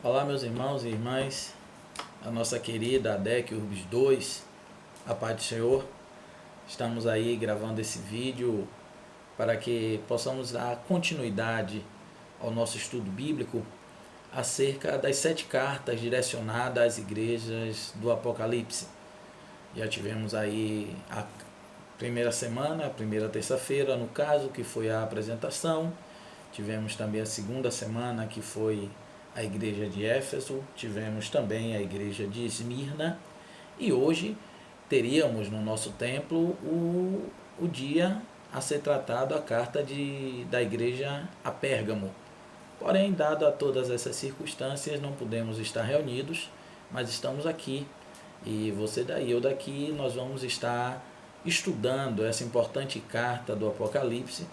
Olá, meus irmãos e irmãs, a nossa querida ADEC Urbis 2, a paz do Senhor. Estamos aí gravando esse vídeo para que possamos dar continuidade ao nosso estudo bíblico acerca das 7 cartas direcionadas às igrejas do Apocalipse. Já tivemos aí a primeira semana, a primeira terça-feira, no caso, que foi a apresentação. Tivemos também a segunda semana, que foi a igreja de Éfeso. Tivemos também a igreja de Esmirna. E hoje teríamos no nosso templo o dia a ser tratado a carta da igreja a Pérgamo. Porém, dado a todas essas circunstâncias, não podemos estar reunidos, mas estamos aqui. E você daí, eu daqui, nós vamos estar estudando essa importante carta do Apocalipse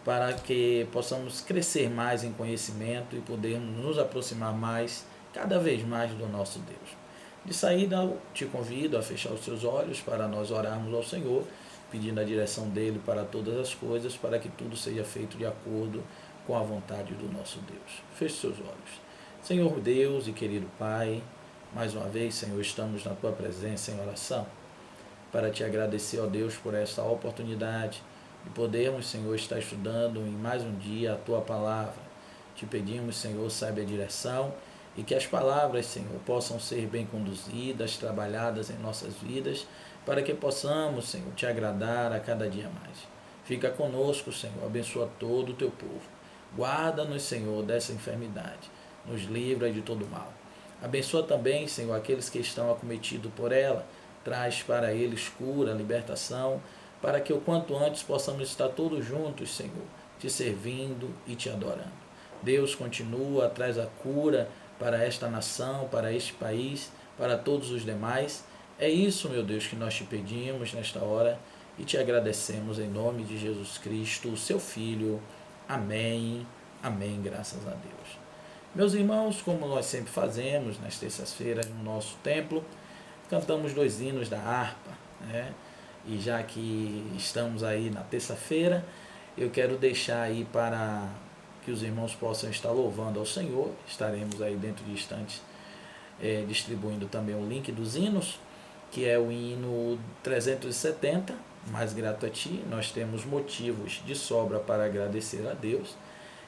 para que possamos crescer mais em conhecimento e podermos nos aproximar mais, cada vez mais do nosso Deus. De saída, te convido a fechar os seus olhos para nós orarmos ao Senhor, pedindo a direção dele para todas as coisas, para que tudo seja feito de acordo com a vontade do nosso Deus. Feche seus olhos. Senhor Deus e querido Pai, mais uma vez, Senhor, estamos na Tua presença em oração, para Te agradecer, ó Deus, por essa oportunidade de podermos, Senhor, estar estudando em mais um dia a Tua Palavra. Te pedimos, Senhor, saiba a direção e que as palavras, Senhor, possam ser bem conduzidas, trabalhadas em nossas vidas, para que possamos, Senhor, Te agradar a cada dia mais. Fica conosco, Senhor, abençoa todo o Teu povo. Guarda-nos, Senhor, dessa enfermidade, nos livra de todo mal. Abençoa também, Senhor, aqueles que estão acometidos por ela, traz para eles cura, libertação, para que o quanto antes possamos estar todos juntos, Senhor, Te servindo e Te adorando. Deus continua, traz a cura para esta nação, para este país, para todos os demais. É isso, meu Deus, que nós Te pedimos nesta hora e Te agradecemos em nome de Jesus Cristo, o Seu Filho. Amém, amém, graças a Deus. Meus irmãos, como nós sempre fazemos nas terças-feiras no nosso templo, cantamos 2 hinos da harpa, né? E já que estamos aí na terça-feira, eu quero deixar aí para que os irmãos possam estar louvando ao Senhor. Estaremos aí dentro de instantes distribuindo também o link dos hinos, que é o hino 370, Mais Grato a Ti. Nós temos motivos de sobra para agradecer a Deus.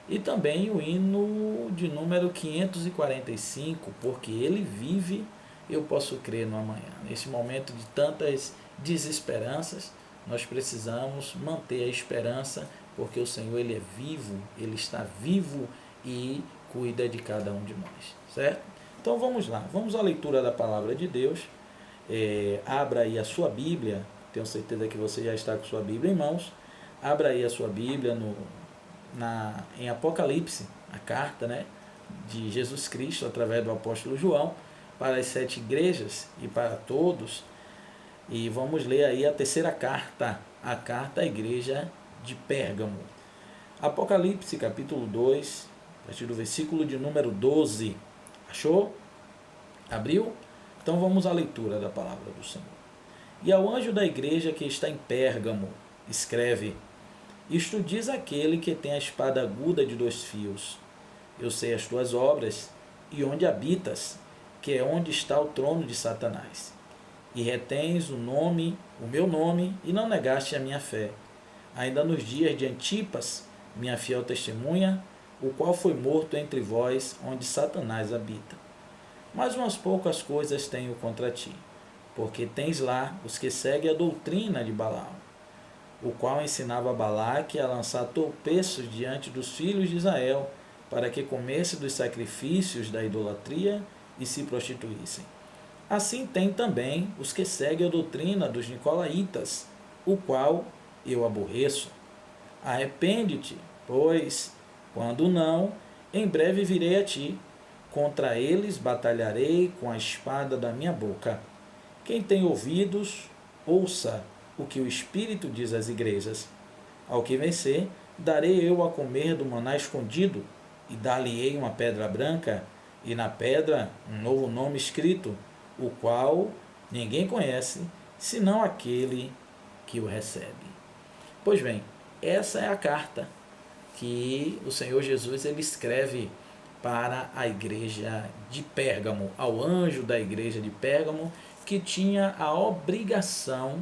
E também o hino de número 545, porque Ele vive, eu posso crer no amanhã. Nesse momento de tantas desesperanças, nós precisamos manter a esperança, porque o Senhor, Ele é vivo, Ele está vivo e cuida de cada um de nós, certo? Então vamos lá, vamos à leitura da palavra de Deus. Abra aí a sua Bíblia, tenho certeza que você já está com sua Bíblia em mãos. Abra aí a sua Bíblia em Apocalipse, a carta, né, de Jesus Cristo através do apóstolo João para as 7 igrejas e para todos. E vamos ler aí a terceira carta, a carta à igreja de Pérgamo. Apocalipse capítulo 2, a partir do versículo de número 12. Achou? Abriu? Então vamos à leitura da palavra do Senhor. E ao anjo da igreja que está em Pérgamo, escreve: Isto diz aquele que tem a espada aguda de 2 fios. Eu sei as tuas obras e onde habitas, que é onde está o trono de Satanás. E retens o meu nome, e não negaste a minha fé. Ainda nos dias de Antipas, minha fiel testemunha, o qual foi morto entre vós, onde Satanás habita. Mas umas poucas coisas tenho contra ti, porque tens lá os que seguem a doutrina de Balaão, o qual ensinava Balaque a lançar tropeços diante dos filhos de Israel, para que comessem dos sacrifícios da idolatria e se prostituíssem. Assim tem também os que seguem a doutrina dos nicolaítas, o qual eu aborreço. Arrepende-te, pois, quando não, em breve virei a ti. Contra eles batalharei com a espada da minha boca. Quem tem ouvidos, ouça o que o Espírito diz às igrejas. Ao que vencer, darei eu a comer do maná escondido, e dar-lhe-ei uma pedra branca, e na pedra um novo nome escrito, o qual ninguém conhece, senão aquele que o recebe. Pois bem, essa é a carta que o Senhor Jesus ele escreve para a igreja de Pérgamo, ao anjo da igreja de Pérgamo, que tinha a obrigação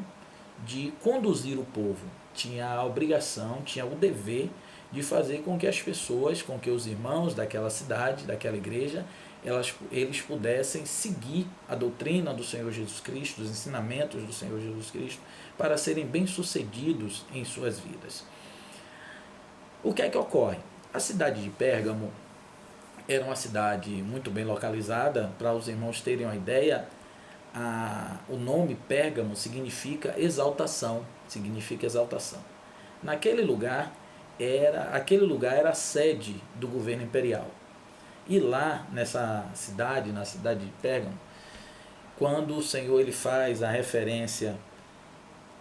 de conduzir o povo, tinha a obrigação, tinha o dever de fazer com que as pessoas, com que os irmãos daquela cidade, daquela igreja, eles pudessem seguir a doutrina do Senhor Jesus Cristo, os ensinamentos do Senhor Jesus Cristo, para serem bem-sucedidos em suas vidas. O que é que ocorre? A cidade de Pérgamo era uma cidade muito bem localizada. Para os irmãos terem uma ideia, o nome Pérgamo significa exaltação, aquele lugar era a sede do governo imperial. E lá nessa cidade, na cidade de Pérgamo, quando o Senhor ele faz a referência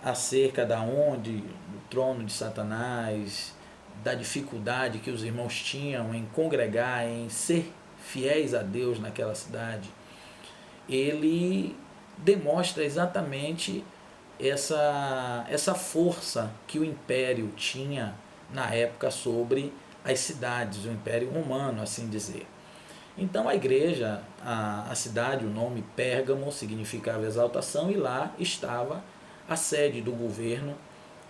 acerca da onde o trono de Satanás, da dificuldade que os irmãos tinham em congregar, em ser fiéis a Deus naquela cidade, ele demonstra exatamente essa força que o império tinha na época sobre as cidades, o Império Romano, assim dizer. Então a igreja, a cidade, o nome Pérgamo significava exaltação, e lá estava a sede do governo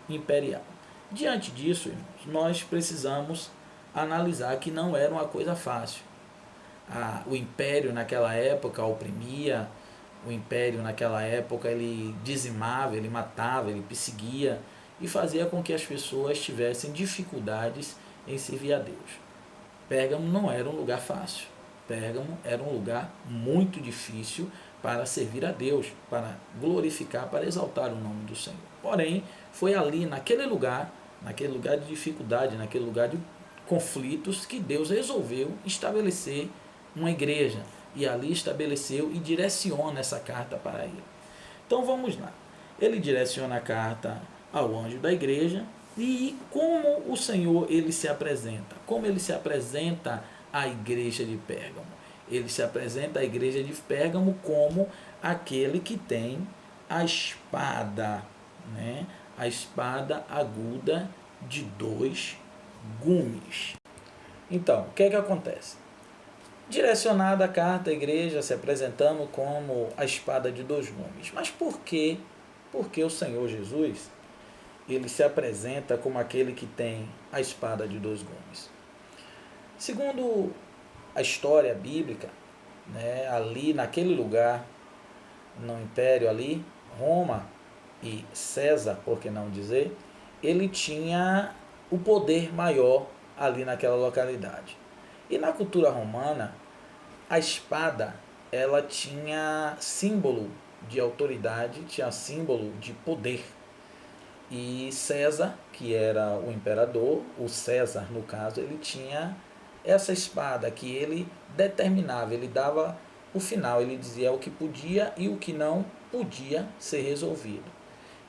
imperial. Diante disso, irmãos, nós precisamos analisar que não era uma coisa fácil. O império naquela época oprimia, o império naquela época ele dizimava, ele matava, ele perseguia e fazia com que as pessoas tivessem dificuldades em servir a Deus. Pérgamo não era um lugar fácil. Pérgamo era um lugar muito difícil para servir a Deus, para glorificar, para exaltar o nome do Senhor. Porém, foi ali, naquele lugar de dificuldade, naquele lugar de conflitos, que Deus resolveu estabelecer uma igreja. E ali estabeleceu e direciona essa carta para ele. Então vamos lá. Ele direciona a carta ao anjo da igreja. E como o Senhor ele se apresenta? Como ele se apresenta à igreja de Pérgamo? Ele se apresenta à igreja de Pérgamo como aquele que tem a espada, né? A espada aguda de 2 gumes. Então, o que é que acontece? Direcionada a carta à igreja, se apresentando como a espada de 2 gumes. Mas por quê? Porque o Senhor Jesus ele se apresenta como aquele que tem a espada de 2 gumes. Segundo a história bíblica, né, ali naquele lugar, no império ali, Roma e César, por que não dizer, ele tinha o poder maior ali naquela localidade. E na cultura romana, a espada ela tinha símbolo de autoridade, tinha símbolo de poder. E César, que era o imperador, o César no caso, ele tinha essa espada que ele determinava, ele dava o final, ele dizia o que podia e o que não podia ser resolvido.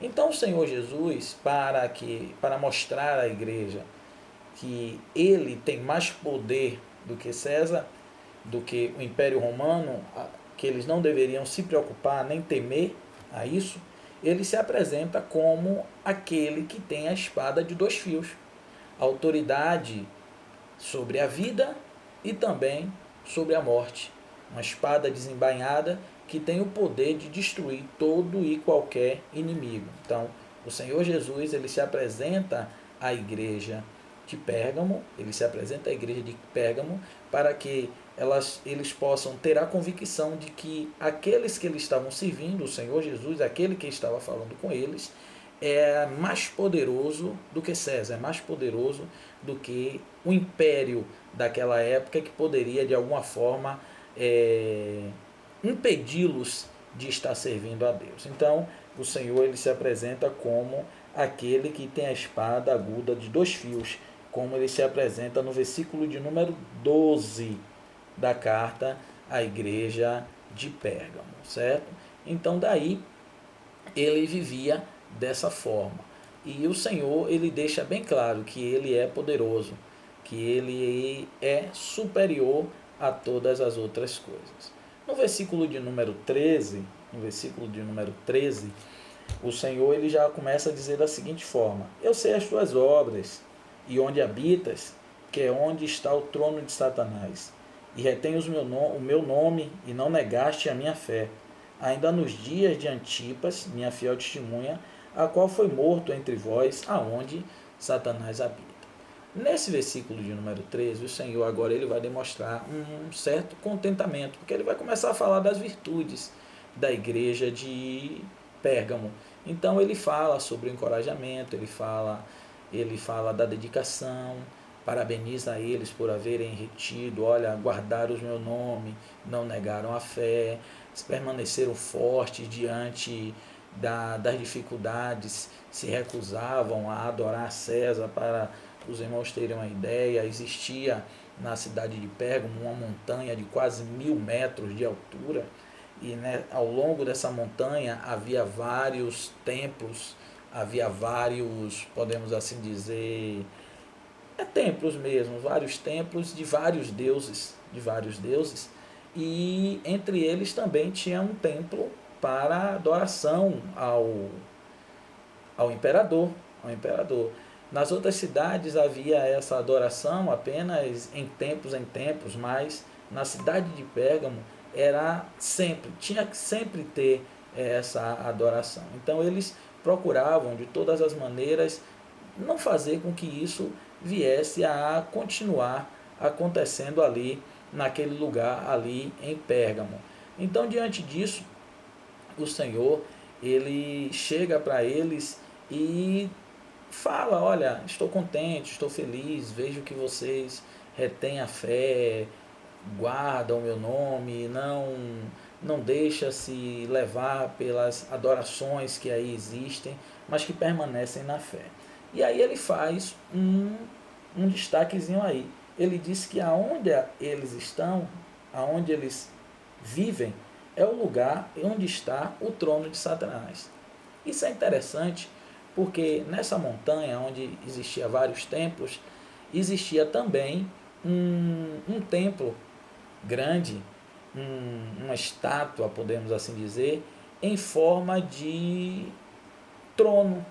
Então o Senhor Jesus, para mostrar à igreja que ele tem mais poder do que César, do que o Império Romano, que eles não deveriam se preocupar nem temer a isso, ele se apresenta como aquele que tem a espada de 2 fios, a autoridade sobre a vida e também sobre a morte, uma espada desembainhada que tem o poder de destruir todo e qualquer inimigo. Então, o Senhor Jesus ele se apresenta à igreja de Pérgamo, para que eles possam ter a convicção de que aqueles que eles estavam servindo, o Senhor Jesus, aquele que estava falando com eles, é mais poderoso do que César, é mais poderoso do que o império daquela época que poderia de alguma forma impedi-los de estar servindo a Deus. Então, o Senhor ele se apresenta como aquele que tem a espada aguda de 2 fios, como ele se apresenta no versículo de número 12 da carta à igreja de Pérgamo, certo? Então daí ele vivia dessa forma. E o Senhor ele deixa bem claro que ele é poderoso, que ele é superior a todas as outras coisas. No versículo de número 13, o Senhor ele já começa a dizer da seguinte forma: eu sei as tuas obras e onde habitas, que é onde está o trono de Satanás. e retens o meu nome, e não negaste a minha fé. Ainda nos dias de Antipas, minha fiel testemunha, a qual foi morto entre vós, aonde Satanás habita. Nesse versículo de número 13, o Senhor agora ele vai demonstrar um certo contentamento, porque ele vai começar a falar das virtudes da igreja de Pérgamo. Então ele fala sobre o encorajamento, ele fala da dedicação, parabeniza eles por haverem retido, olha, guardaram o meu nome, não negaram a fé, permaneceram fortes diante das dificuldades, se recusavam a adorar César. Para os irmãos terem uma ideia, existia na cidade de Pérgamo uma montanha de quase 1000 metros de altura, e né, ao longo dessa montanha havia vários templos, havia vários, podemos assim dizer, templos mesmo, vários templos de vários deuses, e entre eles também tinha um templo para adoração ao imperador, ao imperador. Nas outras cidades havia essa adoração apenas em tempos, mas na cidade de Pérgamo tinha que sempre ter essa adoração. Então eles procuravam de todas as maneiras não fazer com que isso viesse a continuar acontecendo ali naquele lugar ali em Pérgamo. Então, diante disso, o Senhor ele chega para eles e fala: olha, estou contente, estou feliz, vejo que vocês retêm a fé, guardam o meu nome, não deixa se levar pelas adorações que aí existem, mas que permanecem na fé. E aí ele faz um destaquezinho aí. Ele diz que aonde eles estão, aonde eles vivem, é o lugar onde está o trono de Satanás. Isso é interessante porque nessa montanha onde existia vários templos, existia também um templo grande, uma estátua, podemos assim dizer, em forma de trono,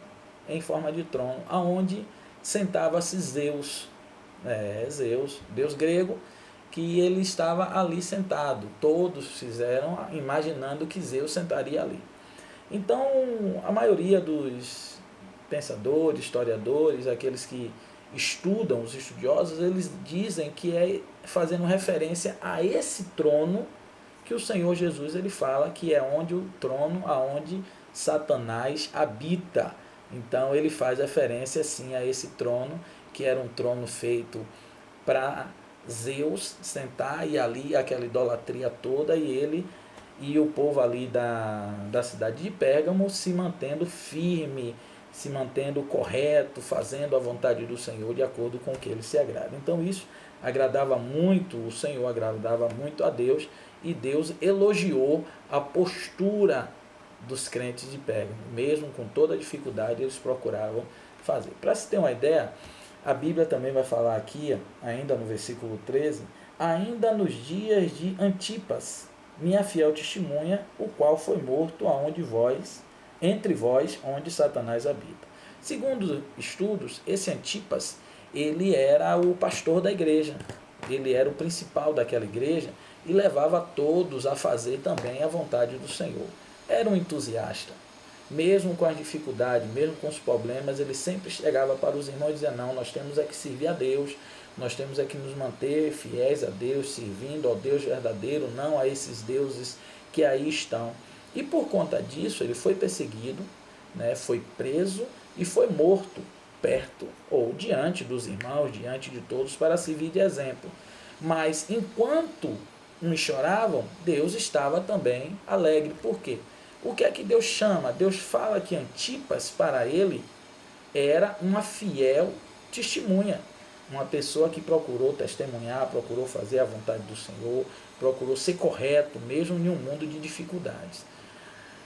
aonde sentava-se Zeus, Zeus, deus grego, que ele estava ali sentado. Todos fizeram imaginando que Zeus sentaria ali. Então, a maioria dos pensadores, historiadores, aqueles que estudam, os estudiosos, eles dizem que é fazendo referência a esse trono que o Senhor Jesus ele fala que é onde o trono aonde Satanás habita. Então ele faz referência sim a esse trono, que era um trono feito para Zeus sentar, e ali aquela idolatria toda, e ele e o povo ali da cidade de Pérgamo se mantendo firme, se mantendo correto, fazendo a vontade do Senhor de acordo com o que ele se agrada. Então isso agradava muito o Senhor, agradava muito a Deus, e Deus elogiou a postura dos crentes de Pérgamo. Mesmo com toda a dificuldade, eles procuravam fazer. Para se ter uma ideia, a Bíblia também vai falar aqui, ainda no versículo 13, ainda nos dias de Antipas, minha fiel testemunha, o qual foi morto entre vós, onde Satanás habita. Segundo estudos, esse Antipas, ele era o pastor da igreja, ele era o principal daquela igreja e levava todos a fazer também a vontade do Senhor. Era um entusiasta. Mesmo com as dificuldades, mesmo com os problemas, ele sempre chegava para os irmãos e dizia: não, nós temos é que servir a Deus, nós temos é que nos manter fiéis a Deus, servindo ao Deus verdadeiro, não a esses deuses que aí estão. E por conta disso, ele foi perseguido, foi preso e foi morto perto ou diante dos irmãos, diante de todos, para servir de exemplo. Mas enquanto uns choravam, Deus estava também alegre. Por quê? O que é que Deus chama? Deus fala que Antipas, para ele, era uma fiel testemunha, uma pessoa que procurou testemunhar, procurou fazer a vontade do Senhor, procurou ser correto, mesmo em um mundo de dificuldades.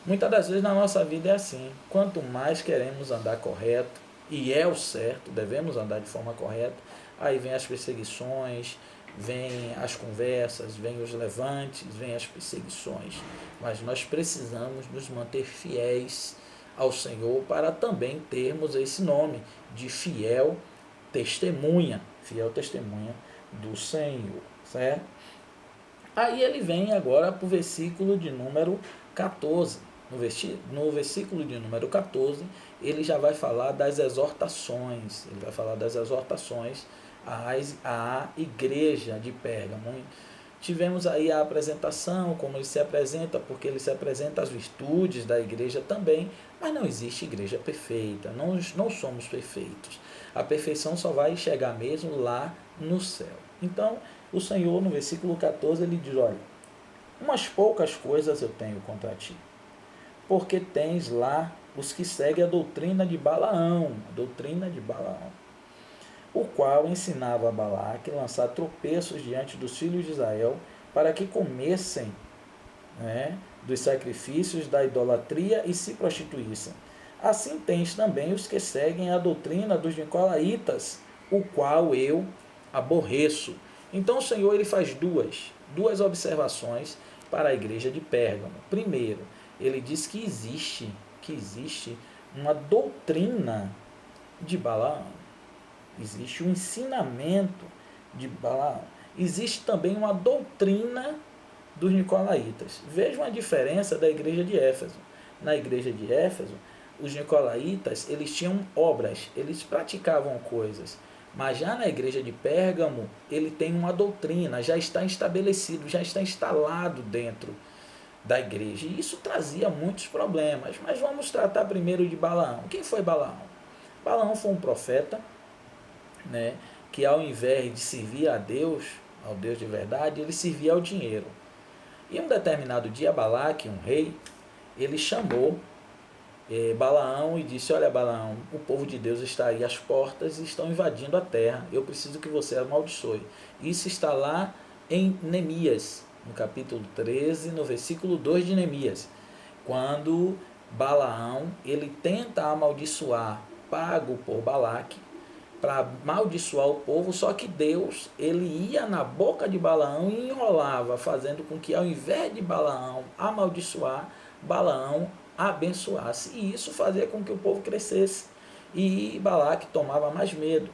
Muitas das vezes na nossa vida é assim: quanto mais queremos andar correto, e é o certo, devemos andar de forma correta, aí vem as perseguições, vem as conversas, vem os levantes, vem as perseguições. Mas nós precisamos nos manter fiéis ao Senhor para também termos esse nome de fiel testemunha do Senhor, certo? Aí ele vem agora para o versículo de número 14. No versículo de número 14, ele já vai falar das exortações. Ele vai falar das exortações à igreja de Pérgamo. Tivemos aí a apresentação, como ele se apresenta, porque ele se apresenta as virtudes da igreja também, mas não existe igreja perfeita, não somos perfeitos. A perfeição só vai chegar mesmo lá no céu. Então, o Senhor, no versículo 14, ele diz, olha, umas poucas coisas eu tenho contra ti, porque tens lá os que seguem a doutrina de Balaão, o qual ensinava a Balaque a lançar tropeços diante dos filhos de Israel, para que comessem, né, dos sacrifícios da idolatria e se prostituíssem. Assim tens também os que seguem a doutrina dos nicolaítas, o qual eu aborreço. Então o Senhor ele faz duas observações para a igreja de Pérgamo. Primeiro, ele diz que existe uma doutrina de Balaão. Existe um ensinamento de Balaão. Existe também uma doutrina dos nicolaítas. Vejam a diferença da igreja de Éfeso. Na igreja de Éfeso, os nicolaítas eles tinham obras, eles praticavam coisas. Mas já na igreja de Pérgamo, ele tem uma doutrina, já está estabelecido, já está instalado dentro da igreja. E isso trazia muitos problemas. Mas vamos tratar primeiro de Balaão. Quem foi Balaão? Balaão foi um profeta, né, que ao invés de servir a Deus, ao Deus de verdade, ele servia ao dinheiro. E um determinado dia, Balaque, um rei, ele chamou Balaão e disse, olha Balaão, o povo de Deus está aí às portas e estão invadindo a terra, eu preciso que você amaldiçoe. Isso está lá em Neemias, no capítulo 13, no versículo 2 de Neemias, quando Balaão ele tenta amaldiçoar, pago por Balaque, para amaldiçoar o povo, só que Deus ele ia na boca de Balaão e enrolava, fazendo com que ao invés de Balaão amaldiçoar, Balaão abençoasse. E isso fazia com que o povo crescesse. E Balaque tomava mais medo.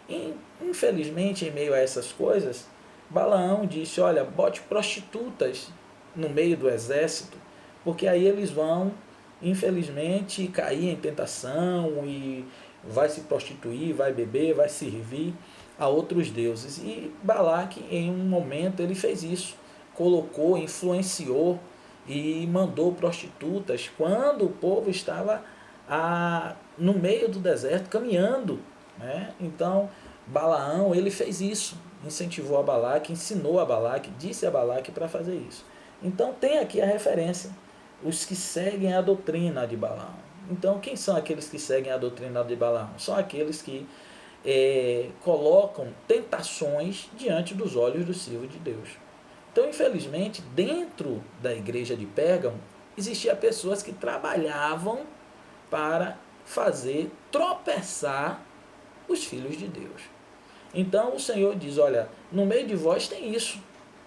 E, infelizmente, em meio a essas coisas, Balaão disse, olha, bote prostitutas no meio do exército, porque aí eles vão, infelizmente, cair em tentação e vai se prostituir, vai beber, vai servir a outros deuses. E Balaque, em um momento, ele fez isso. Colocou, influenciou e mandou prostitutas quando o povo estava no meio do deserto, caminhando. Né? Então, Balaão, ele fez isso. Incentivou a Balaque, ensinou a Balaque, disse a Balaque para fazer isso. Então, tem aqui a referência. Os que seguem a doutrina de Balaão. Então, quem são aqueles que seguem a doutrina de Balaão? São aqueles que colocam tentações diante dos olhos do servo de Deus. Então, infelizmente, dentro da igreja de Pérgamo, existiam pessoas que trabalhavam para fazer tropeçar os filhos de Deus. Então, o Senhor diz, olha, no meio de vós tem isso,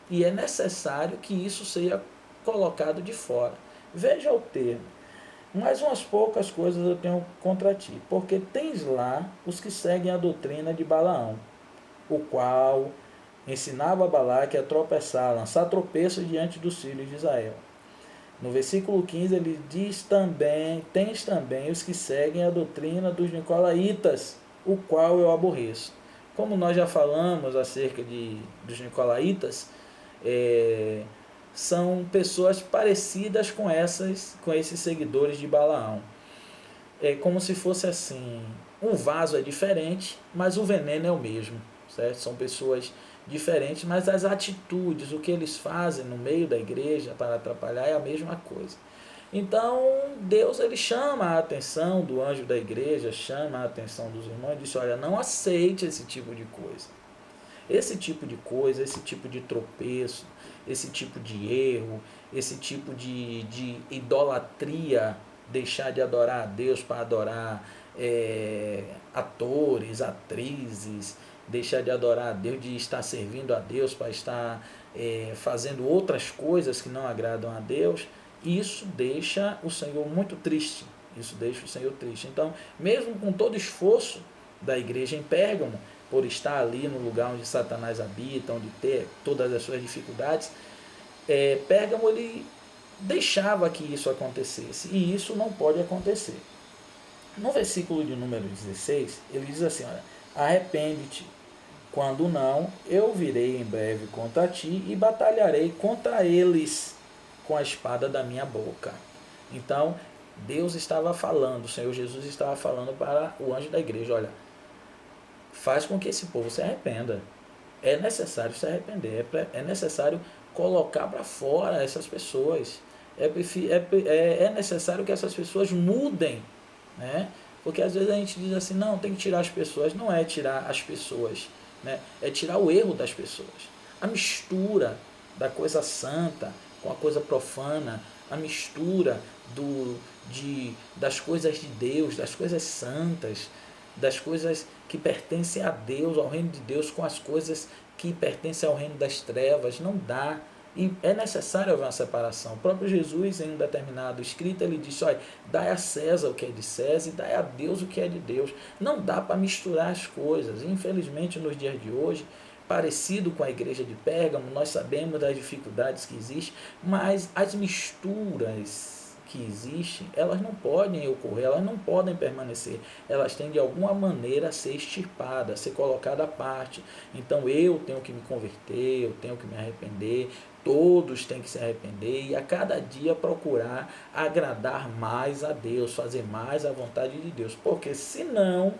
e é necessário que isso seja colocado de fora. Veja o termo. Mais umas poucas coisas eu tenho contra ti, porque tens lá os que seguem a doutrina de Balaão, o qual ensinava a Balaque a tropeçar, a lançar tropeços diante dos filhos de Israel. No versículo 15 ele diz também, tens também os que seguem a doutrina dos nicolaítas, o qual eu aborreço. Como nós já falamos acerca dos nicolaítas, são pessoas parecidas com esses seguidores de Balaão. É como se fosse assim, o vaso é diferente, mas o veneno é o mesmo, certo? São pessoas diferentes, mas as atitudes, o que eles fazem no meio da igreja para atrapalhar é a mesma coisa. Então, Deus ele chama a atenção do anjo da igreja, chama a atenção dos irmãos e diz, olha, não aceite esse tipo de coisa. Esse tipo de coisa, esse tipo de tropeço, esse tipo de erro, esse tipo de idolatria, deixar de adorar a Deus para adorar atores, atrizes, deixar de adorar a Deus, de estar servindo a Deus para estar fazendo outras coisas que não agradam a Deus, isso deixa o Senhor muito triste. Isso deixa o Senhor triste. Então, mesmo com todo o esforço da igreja em Pérgamo, por estar ali no lugar onde Satanás habita, onde ter todas as suas dificuldades, Pérgamo ele deixava que isso acontecesse, e isso não pode acontecer. No versículo de número 16, ele diz assim, olha, arrepende-te, quando não, eu virei em breve contra ti e batalharei contra eles com a espada da minha boca. Então, Deus estava falando, o Senhor Jesus estava falando para o anjo da igreja, olha, faz com que esse povo se arrependa. É necessário se arrepender, é necessário colocar para fora essas pessoas. É necessário que essas pessoas mudem, né? Porque às vezes a gente diz assim, não, tem que tirar as pessoas. Não é tirar as pessoas, né? É tirar o erro das pessoas. A mistura da coisa santa com a coisa profana, a mistura das coisas de Deus, das coisas santas, das coisas que pertencem a Deus, ao reino de Deus, com as coisas que pertencem ao reino das trevas. Não dá. E é necessário haver uma separação. O próprio Jesus, em um determinado escrito, ele disse, olha, dai a César o que é de César e dai a Deus o que é de Deus. Não dá para misturar as coisas. Infelizmente, nos dias de hoje, parecido com a igreja de Pérgamo, nós sabemos das dificuldades que existem, mas as misturas que existem, elas não podem ocorrer, elas não podem permanecer, elas têm de alguma maneira a ser extirpadas, a ser colocadas à parte. Então eu tenho que me converter, eu tenho que me arrepender, todos têm que se arrepender e a cada dia procurar agradar mais a Deus, fazer mais a vontade de Deus, porque se não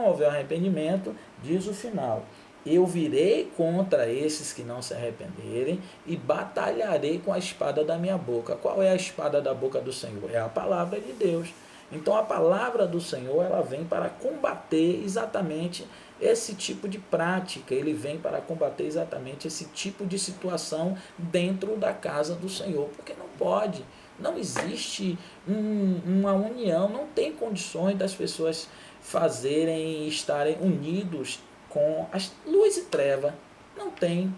houver arrependimento, diz o final, eu virei contra esses que não se arrependerem e batalharei com a espada da minha boca. Qual é a espada da boca do Senhor? É a palavra de Deus. Então a palavra do Senhor, ela vem para combater exatamente esse tipo de prática. Ele vem para combater exatamente esse tipo de situação dentro da casa do Senhor. Porque não pode, não existe uma união, não tem condições das pessoas fazerem e estarem unidos com as luz e treva. Não tem.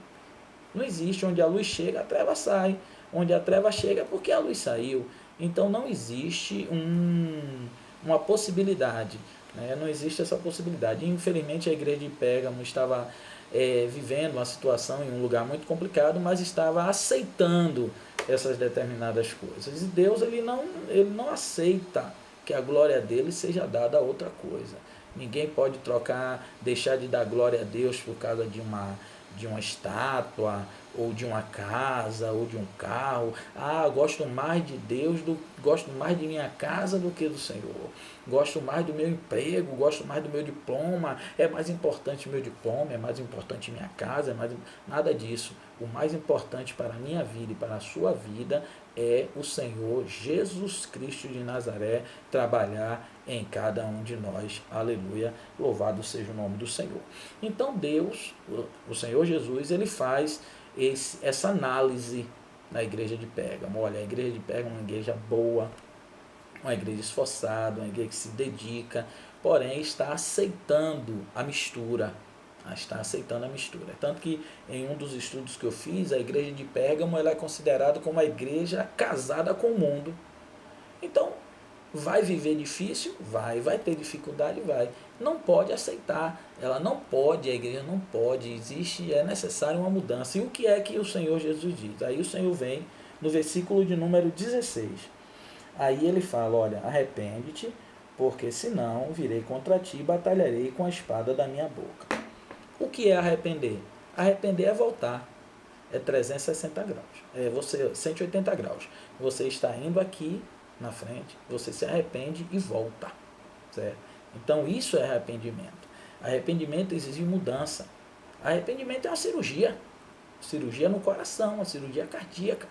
Não existe. Onde a luz chega, a treva sai. Onde a treva chega, porque a luz saiu. Então não existe uma possibilidade. Né? Não existe essa possibilidade. Infelizmente a igreja de Pérgamo estava vivendo uma situação em um lugar muito complicado, mas estava aceitando essas determinadas coisas. E Deus ele não aceita que a glória dele seja dada a outra coisa. Ninguém pode trocar, deixar de dar glória a Deus por causa de uma estátua, ou de uma casa, ou de um carro. Gosto mais de Deus, gosto mais de minha casa do que do Senhor. Gosto mais do meu emprego, gosto mais do meu diploma. É mais importante o meu diploma, é mais importante minha casa, nada disso. O mais importante para a minha vida e para a sua vida é o Senhor Jesus Cristo de Nazaré trabalhar em cada um de nós. Aleluia, louvado seja o nome do Senhor. Então Deus, o Senhor Jesus, ele faz essa análise na igreja de Pérgamo. Olha, a igreja de Pérgamo é uma igreja boa, uma igreja esforçada, uma igreja que se dedica, porém está aceitando a mistura. Está aceitando a mistura. Tanto que em um dos estudos que eu fiz, a igreja de Pérgamo ela é considerada como uma igreja casada com o mundo. Então, vai viver difícil? Vai ter dificuldade? Vai. Não pode aceitar, ela não pode, a igreja não pode, é necessário uma mudança. E o que é que o Senhor Jesus diz? Aí o Senhor vem no versículo de número 16. Aí ele fala, olha, arrepende-te, porque senão virei contra ti e batalharei com a espada da minha boca. O que é arrepender? Arrepender é voltar. É 360 graus. 180 graus. Você está indo aqui na frente, você se arrepende e volta. Certo? Então isso é arrependimento. Arrependimento exige mudança. Arrependimento é uma cirurgia. Cirurgia no coração, uma cirurgia cardíaca.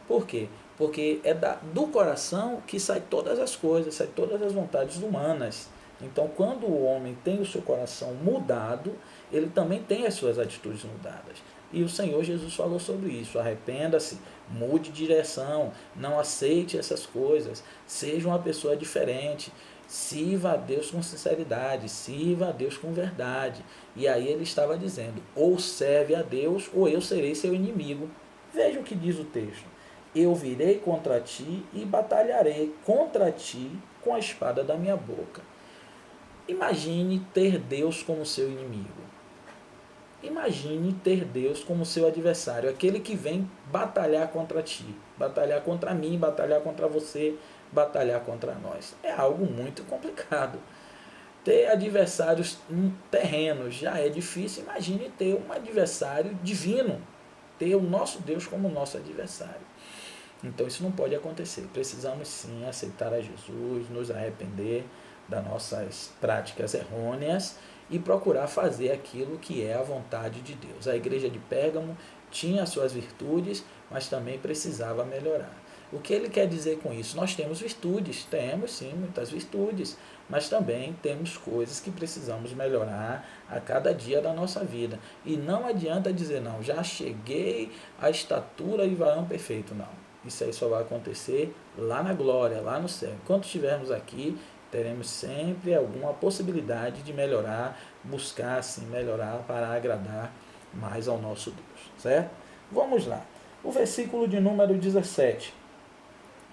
Por quê? Porque é do coração que sai todas as coisas, sai todas as vontades humanas. Então, quando o homem tem o seu coração mudado, ele também tem as suas atitudes mudadas. E o Senhor Jesus falou sobre isso. Arrependa-se, mude de direção, não aceite essas coisas, seja uma pessoa diferente, sirva a Deus com sinceridade, sirva a Deus com verdade. E aí ele estava dizendo, ou serve a Deus, ou eu serei seu inimigo. Veja o que diz o texto. Eu virei contra ti e batalharei contra ti com a espada da minha boca. Imagine ter Deus como seu inimigo. Imagine ter Deus como seu adversário, aquele que vem batalhar contra ti, batalhar contra mim, batalhar contra você, batalhar contra nós. É algo muito complicado. Ter adversários terrenos já é difícil, imagine ter um adversário divino, ter o nosso Deus como nosso adversário. Então isso não pode acontecer. Precisamos sim aceitar a Jesus, nos arrepender das nossas práticas errôneas e procurar fazer aquilo que é a vontade de Deus. A igreja de Pérgamo tinha suas virtudes, mas também precisava melhorar. O que ele quer dizer com isso? Nós temos virtudes, temos sim muitas virtudes, mas também temos coisas que precisamos melhorar a cada dia da nossa vida. E não adianta dizer, não, já cheguei à estatura de varão perfeito, não. Isso aí só vai acontecer lá na glória, lá no céu. Enquanto estivermos aqui, teremos sempre alguma possibilidade de melhorar, buscar assim melhorar para agradar mais ao nosso Deus, certo? Vamos lá. O versículo de número 17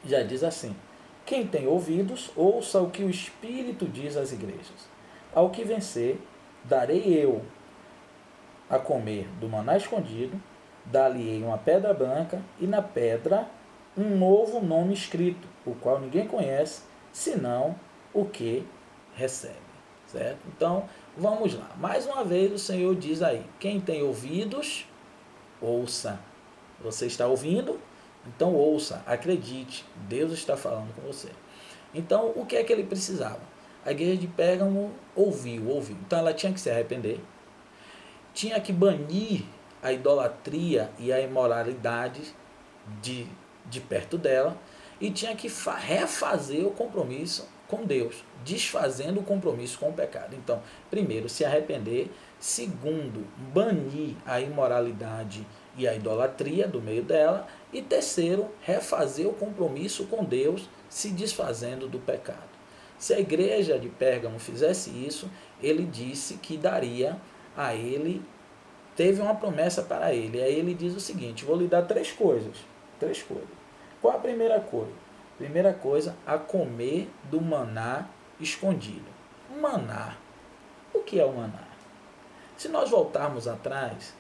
já diz assim: quem tem ouvidos, ouça o que o Espírito diz às igrejas. Ao que vencer, darei eu a comer do maná escondido, dar-lhe-ei uma pedra branca, e na pedra um novo nome escrito, o qual ninguém conhece, senão o que recebe. Certo? Então, vamos lá. Mais uma vez o Senhor diz aí, quem tem ouvidos, ouça. Você está ouvindo? Então ouça, acredite, Deus está falando com você. Então, o que é que ele precisava? A igreja de Pérgamo ouviu. Então ela tinha que se arrepender, tinha que banir a idolatria e a imoralidade de perto dela, e tinha que refazer o compromisso com Deus, desfazendo o compromisso com o pecado. Então, primeiro, se arrepender. Segundo, banir a imoralidade e a idolatria do meio dela. E terceiro, refazer o compromisso com Deus, se desfazendo do pecado. Se a igreja de Pérgamo fizesse isso, ele disse que daria a ele, teve uma promessa para ele. Aí ele diz o seguinte: vou lhe dar três coisas. Qual a primeira coisa? Primeira coisa, a comer do maná escondido. Maná. O que é o maná? Se nós voltarmos atrás,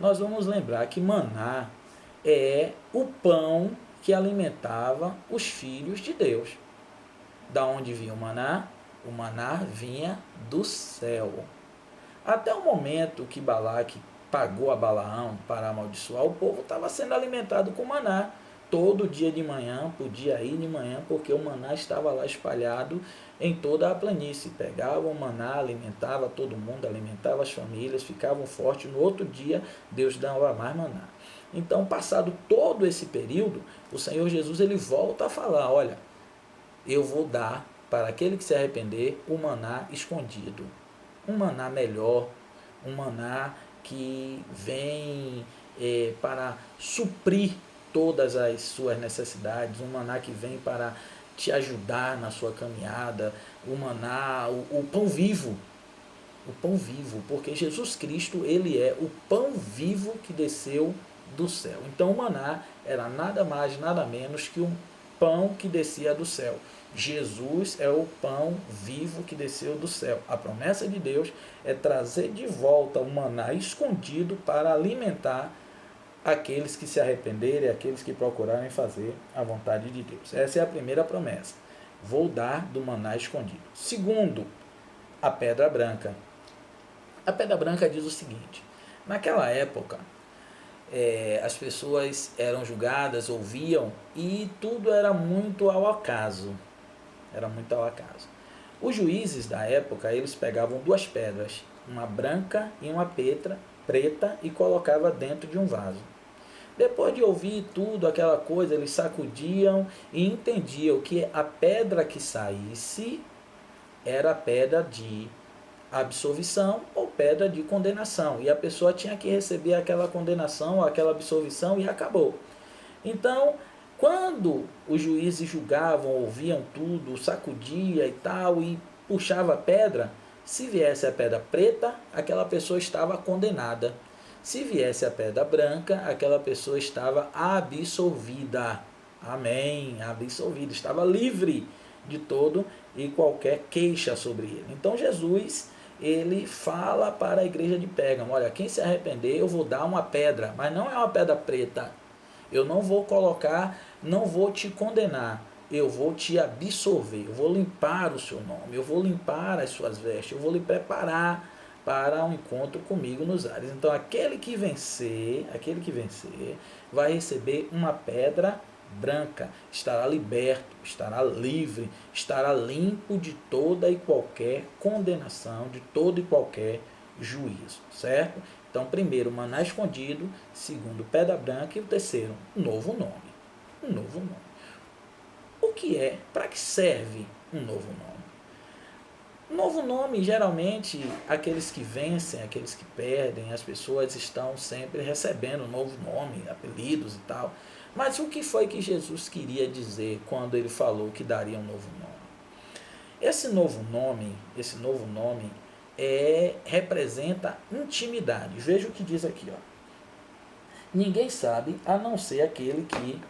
nós vamos lembrar que maná é o pão que alimentava os filhos de Deus. Da onde vinha o maná? O maná vinha do céu. Até o momento que Balaque pagou a Balaão para amaldiçoar, o povo estava sendo alimentado com maná. Todo dia de manhã, podia ir de manhã, porque o maná estava lá espalhado em toda a planície. Pegava o maná, alimentava todo mundo, alimentava as famílias, ficavam fortes. No outro dia, Deus dava mais maná. Então, passado todo esse período, o Senhor Jesus ele volta a falar: olha, eu vou dar para aquele que se arrepender o maná escondido. Um maná melhor, um maná que vem para suprir todas as suas necessidades, um maná que vem para te ajudar na sua caminhada, o maná, o pão vivo, porque Jesus Cristo, ele é o pão vivo que desceu do céu. Então o maná era nada mais, nada menos que um pão que descia do céu. Jesus é o pão vivo que desceu do céu. A promessa de Deus é trazer de volta o maná escondido para alimentar aqueles que se arrependerem, aqueles que procurarem fazer a vontade de Deus. Essa é a primeira promessa. Vou dar do maná escondido. Segundo, a pedra branca. A pedra branca diz o seguinte: naquela época, as pessoas eram julgadas, ouviam, e tudo era muito ao acaso. Os juízes da época, eles pegavam duas pedras, uma branca e uma preta, e colocavam dentro de um vaso. Depois de ouvir tudo, aquela coisa, eles sacudiam e entendiam que a pedra que saísse era a pedra de absolvição ou pedra de condenação. E a pessoa tinha que receber aquela condenação, aquela absolvição, e acabou. Então, quando os juízes julgavam, ouviam tudo, sacudia e tal, e puxava a pedra, se viesse a pedra preta, aquela pessoa estava condenada. Se viesse a pedra branca, aquela pessoa estava absolvida. Amém, absolvida, estava livre de todo e qualquer queixa sobre ele. Então Jesus, ele fala para a igreja de Pérgamo: olha, quem se arrepender eu vou dar uma pedra, mas não é uma pedra preta. Eu não vou colocar, não vou te condenar, eu vou te absolver, eu vou limpar o seu nome, eu vou limpar as suas vestes, eu vou lhe preparar para um encontro comigo nos ares. Então aquele que vencer, vai receber uma pedra branca, estará liberto, estará livre, estará limpo de toda e qualquer condenação, de todo e qualquer juízo, certo? Então, primeiro, maná escondido, segundo, pedra branca, e o terceiro, novo nome. Um novo nome. O que é? Para que serve um novo nome? Novo nome, geralmente, aqueles que vencem, aqueles que perdem, as pessoas estão sempre recebendo um novo nome, apelidos e tal. Mas o que foi que Jesus queria dizer quando ele falou que daria um novo nome? Esse novo nome representa intimidade. Veja o que diz aqui, ó. Ninguém sabe a não ser aquele que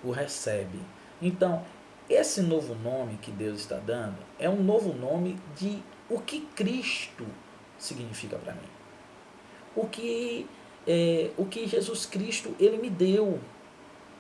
o recebe. Então, esse novo nome que Deus está dando é um novo nome de o que Cristo significa para mim. O que Jesus Cristo ele me deu.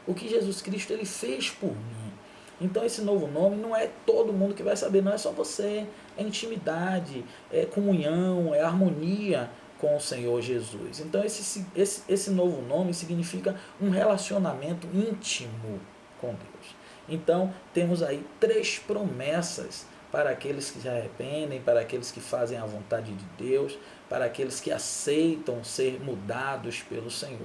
O que Jesus Cristo ele fez por mim. Então esse novo nome não é todo mundo que vai saber, não é só você. É intimidade, é comunhão, é harmonia com o Senhor Jesus. Então esse novo nome significa um relacionamento íntimo com Deus. Então temos aí 3 promessas para aqueles que se arrependem, para aqueles que fazem a vontade de Deus, para aqueles que aceitam ser mudados pelo Senhor.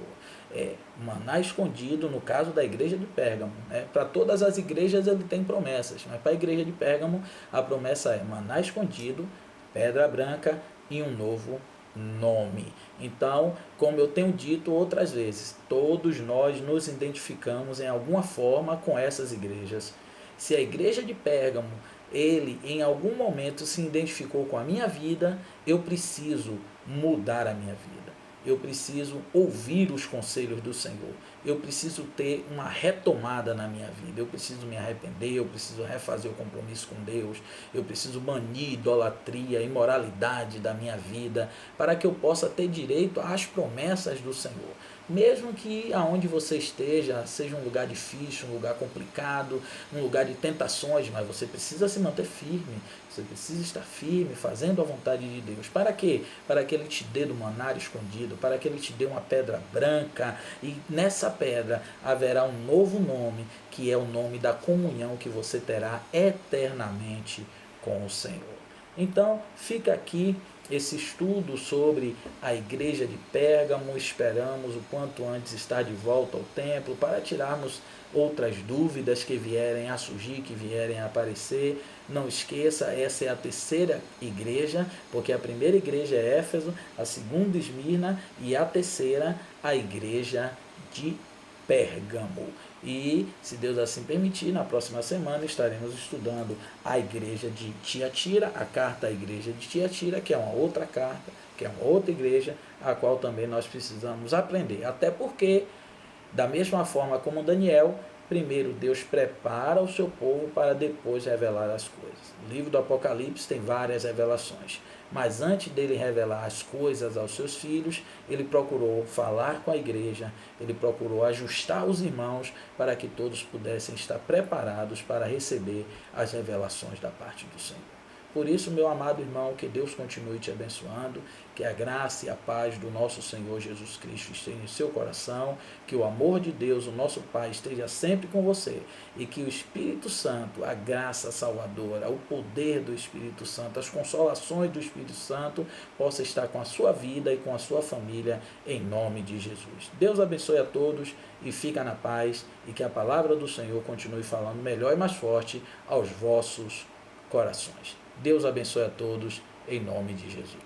Maná escondido, no caso da igreja de Pérgamo. Para todas as igrejas ele tem promessas, mas para a igreja de Pérgamo a promessa é maná escondido, pedra branca e um novo nome. Então, como eu tenho dito outras vezes, todos nós nos identificamos em alguma forma com essas igrejas. Se a igreja de Pérgamo, ele em algum momento se identificou com a minha vida, eu preciso mudar a minha vida. Eu preciso ouvir os conselhos do Senhor. Eu preciso ter uma retomada na minha vida. Eu preciso me arrepender, eu preciso refazer o compromisso com Deus. Eu preciso banir idolatria, imoralidade da minha vida, para que eu possa ter direito às promessas do Senhor. Mesmo que aonde você esteja seja um lugar difícil, um lugar complicado, um lugar de tentações, mas você precisa se manter firme, você precisa estar firme, fazendo a vontade de Deus. Para quê? Para que Ele te dê do maná escondido, para que Ele te dê uma pedra branca, e nessa pedra haverá um novo nome, que é o nome da comunhão que você terá eternamente com o Senhor. Então, fica aqui esse estudo sobre a igreja de Pérgamo. Esperamos o quanto antes estar de volta ao templo para tirarmos outras dúvidas que vierem a surgir, que vierem a aparecer. Não esqueça, essa é a 3ª igreja, porque a primeira igreja é Éfeso, a segunda Esmirna e a 3ª a igreja de Pérgamo. E, se Deus assim permitir, na próxima semana estaremos estudando a igreja de Tiatira, a carta à igreja de Tiatira, que é uma outra carta, que é uma outra igreja, a qual também nós precisamos aprender. Até porque, da mesma forma como Daniel, primeiro Deus prepara o seu povo para depois revelar as coisas. O livro do Apocalipse tem várias revelações, mas antes dele revelar as coisas aos seus filhos, ele procurou falar com a igreja, ele procurou ajustar os irmãos para que todos pudessem estar preparados para receber as revelações da parte do Senhor. Por isso, meu amado irmão, que Deus continue te abençoando, que a graça e a paz do nosso Senhor Jesus Cristo estejam em seu coração, que o amor de Deus, o nosso Pai, esteja sempre com você, e que o Espírito Santo, a graça salvadora, o poder do Espírito Santo, as consolações do Espírito Santo, possa estar com a sua vida e com a sua família, em nome de Jesus. Deus abençoe a todos e fica na paz, e que a palavra do Senhor continue falando melhor e mais forte aos vossos corações. Deus abençoe a todos, em nome de Jesus.